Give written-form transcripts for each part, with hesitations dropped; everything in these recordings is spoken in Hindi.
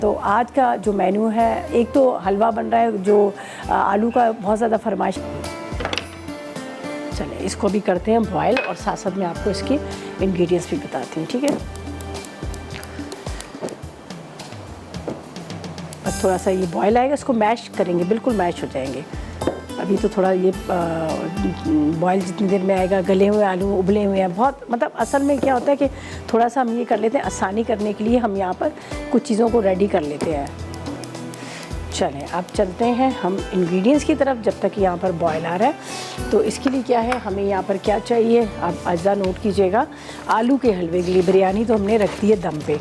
तो आज का जो मेन्यू है, एक तो हलवा बन रहा है जो आलू का बहुत ज़्यादा फरमाइश। चले इसको भी करते हैं बॉयल और साथ साथ मैं आपको इसके इंग्रेडिएंट्स भी बताती हूँ, ठीक है। अब थोड़ा सा ये बॉयल आएगा, इसको मैश करेंगे, बिल्कुल मैश हो जाएंगे। अभी तो थोड़ा ये बॉयल जितनी देर में आएगा, गले हुए आलू उबले हुए हैं बहुत, मतलब असल में क्या होता है कि थोड़ा सा हम ये कर लेते हैं आसानी करने के लिए, हम यहाँ पर कुछ चीज़ों को रेडी कर लेते हैं। चलें अब चलते हैं हम इंग्रेडिएंट्स की तरफ, जब तक यहाँ पर बॉयल आ रहा है। तो इसके लिए क्या है, हमें यहाँ पर क्या चाहिए, आप अज्जा नोट कीजिएगा। आलू के हलवे के लिए बिरयानी तो हमने रख दी है दम पे।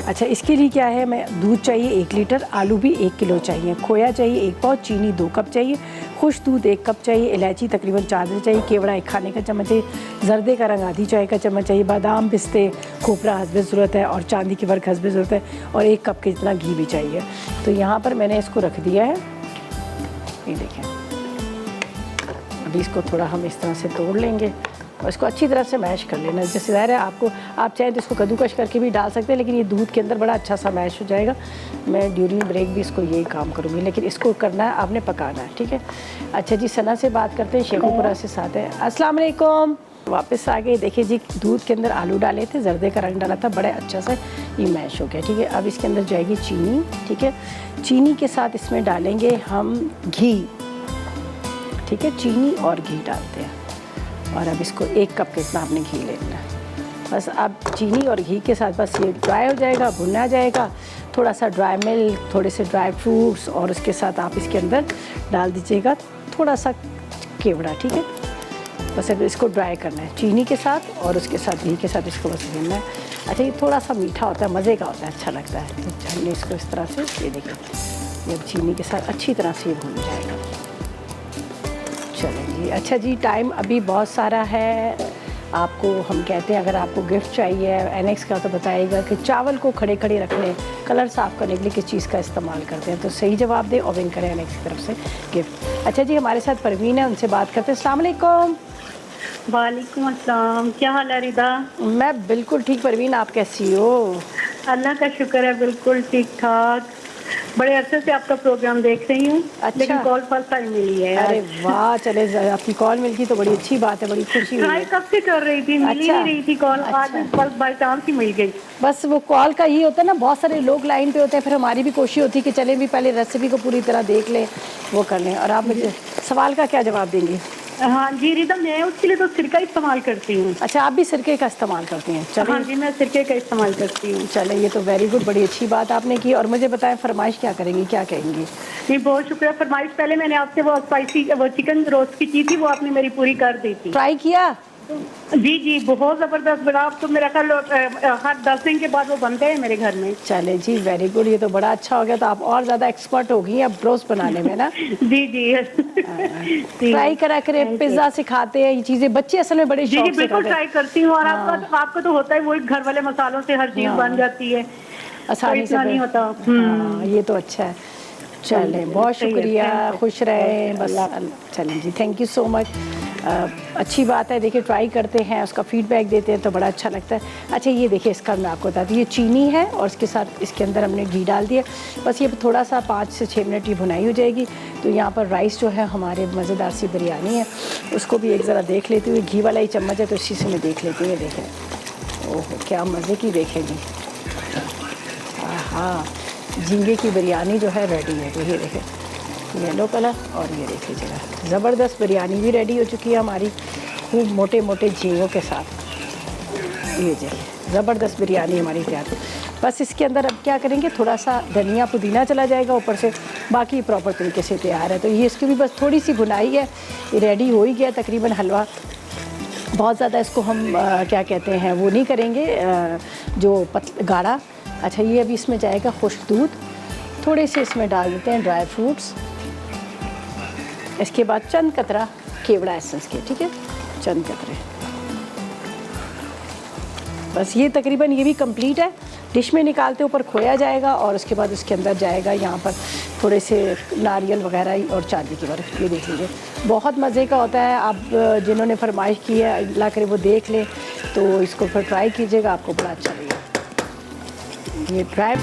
अच्छा, इसके लिए क्या है, मैं दूध चाहिए 1 लीटर, आलू भी 1 किलो चाहिए, खोया चाहिए 1 पाव, चीनी 2 कप चाहिए, खुश दूध 1 कप चाहिए, इलायची तकरीबन 4 चाहिए, केवड़ा 1 खाने का चम्मच चाहिए, जर्दे का रंग आधी चाय का चम्मच चाहिए, बादाम पिस्ते खोपरा हस्बे ज़रूरत है, और चांदी की वर्क हस्बे ज़रूरत है, और 1 कप के जितना घी भी चाहिए। तो यहाँ पर मैंने इसको रख दिया है, ये देखें। अभी इसको थोड़ा हम इस तरह से तोड़ लेंगे और इसको अच्छी तरह से मैश कर लेना। जैसे ज़ाहिर है आपको, आप चाहें तो इसको कद्दूकश करके भी डाल सकते हैं, लेकिन ये दूध के अंदर बड़ा अच्छा सा मैश हो जाएगा। मैं ड्यूरिंग ब्रेक भी इसको यही काम करूँगी, लेकिन इसको करना है, आपने पकाना है, ठीक है। अच्छा जी, सना से बात करते हैं, शेखुपुरा से साथ है। अस्सलाम वालेकुम, वापस आ गए। देखिए जी, दूध के अंदर आलू डाले थे, जर्दे का रंग डाला था, बड़े अच्छा सा ये मैश हो गया, ठीक है। अब इसके अंदर जाएगी चीनी, ठीक है। चीनी के साथ इसमें डालेंगे हम घी, ठीक है। चीनी और घी डालते हैं, और अब इसको 1 कप के इतना आपने घी लेना है। बस अब चीनी और घी के साथ बस ये ड्राई हो जाएगा, भुना जाएगा। थोड़ा सा ड्राई मिल्क, थोड़े से ड्राई फ्रूट्स, और उसके साथ आप इसके अंदर डाल दीजिएगा थोड़ा सा केवड़ा, ठीक है। बस अब इसको ड्राई करना है चीनी के साथ, और उसके साथ घी के साथ इसको बस भूनना है। अच्छा, ये थोड़ा सा मीठा होता है, मज़े का होता है, अच्छा लगता है। तो हमने इसको इस तरह से, ये देखिए, ये चीनी के साथ अच्छी तरह से ये भून जाएगा। चलें जी, अच्छा जी, टाइम अभी बहुत सारा है। आपको हम कहते हैं, अगर आपको गिफ्ट चाहिए एनेक्स का, तो बताइएगा कि चावल को खड़े खड़े रखने, कलर साफ़ करने के लिए किस चीज़ का इस्तेमाल करते हैं। तो सही जवाब दें और विन करें एनेक्स की तरफ से गिफ्ट। अच्छा जी, हमारे साथ परवीन है, उनसे बात करते हैं। अस्सलाम वालेकुम। वालेकुम अस्सलाम, क्या हाल है रिदा? मैं बिल्कुल ठीक, परवीन आप कैसी हो? अल्लाह का शुक्र है, बिल्कुल ठीक ठाक। बड़े अरसे से आपका प्रोग्राम देख रही हूँ। अच्छा। लेकिन कॉल फर्स्ट टाइम मिली है। अरे वाह, चले आपकी कॉल मिल गई तो बड़ी अच्छी बात है, बड़ी खुशी हुई है। कब से कर रही थी, मिली अच्छा, नहीं रही थी कॉल। अच्छा। आज बस बाई चांस ही मिल गई। बस वो कॉल का ये होता है ना, बहुत सारे लोग लाइन पे होते हैं, फिर हमारी भी कोशिश होती है कि चलें भी पहले रेसिपी को पूरी तरह देख लें, वो कर लें। और आप मुझे सवाल का क्या जवाब देंगी? हाँ जी रिदा, मैं उसके लिए तो सिरका इस्तेमाल करती हूँ। अच्छा, आप भी सिरके का इस्तेमाल करती हैं? चलिए। हाँ जी, मैं सिरके का इस्तेमाल करती हूँ। चले, ये तो वेरी गुड, बड़ी अच्छी बात आपने की। और मुझे बताएं, फरमाइश क्या करेंगी, क्या कहेंगी? जी बहुत शुक्रिया। फरमाइश, पहले मैंने आपसे वो स्पाइसी वो चिकन रोस्ट की थी, वो आपने मेरी पूरी कर दी थी। ट्राई किया? जी जी, बहुत ज़बरदस्त बना। आप तो मेरा ख्याल हर 10 दिन के बाद वो बनते हैं मेरे घर में। चले जी, वेरी गुड, ये तो बड़ा अच्छा हो गया। तो आप और ज़्यादा एक्सपर्ट हो गई अब रोस्ट बनाने में ना। जी जी ट्राई करा करें, पिज्ज़ा सिखाते हैं, ये चीज़ें बच्चे असल में बड़े शौक जी से बिल्कुल करते हैं। ट्राई करती हूँ। और आपका तो होता है वही, घर वाले मसालों से हर चीज़ बन जाती है, आसानी से नहीं होता। हाँ, ये तो अच्छा है। चलें, बहुत शुक्रिया, खुश रहें बस। चलें जी, थैंक यू सो मच। अच्छी बात है, देखिए ट्राई करते हैं, उसका फीडबैक देते हैं तो बड़ा अच्छा लगता है। अच्छा, ये देखिए, इसका मैं आपको बताती हूँ, ये चीनी है और इसके साथ इसके अंदर हमने घी डाल दिया। बस ये थोड़ा सा 5 से 6 मिनट ये भुनाई हो जाएगी। तो यहाँ पर राइस जो है, हमारे मज़ेदार सी बिरयानी है, उसको भी एक ज़रा देख लेती हूँ। घी वाला ही चम्मच है तो इसी से मैं देख लेती हूँ। देखें, ओह क्या मज़े की, देखेंगी। हाँ, झींगे की बिरयानी जो है रेडी है। तो ये देखें, येलो कलर, और ये देख लीजिएगा, ज़बरदस्त बिरयानी भी रेडी हो चुकी है हमारी, खूब मोटे मोटे झींगों के साथ। ये देखिए, ज़बरदस्त बिरयानी हमारी तैयार। बस इसके अंदर अब क्या करेंगे, थोड़ा सा धनिया पुदीना चला जाएगा ऊपर से, बाकी प्रॉपर तरीके से तैयार है। तो ये इसकी भी बस थोड़ी सी भुनाई है, ये रेडी हो ही गया तकरीबन हलवा। बहुत ज़्यादा इसको हम क्या कहते हैं, वो नहीं करेंगे जो गाढ़ा। अच्छा, ये अभी इसमें जाएगा खुश्क दूध, थोड़े से इसमें डाल देते हैं ड्राई फ्रूट्स, इसके बाद चंद कतरा केवड़ा एसेंस के, ठीक है, चंद कतरे। बस ये तकरीबन ये भी कंप्लीट है। डिश में निकालते ऊपर खोया जाएगा, और उसके बाद उसके अंदर जाएगा यहाँ पर थोड़े से नारियल वगैरह और चांदी की बर्फ़। ये देख लीजिए, बहुत मज़े का होता है। आप जिन्होंने फरमाइश की है, अल्लाह करे वो देख लें, तो इसको फिर ट्राई कीजिएगा, आपको बड़ा अच्छा लगेगा। ये ट्राई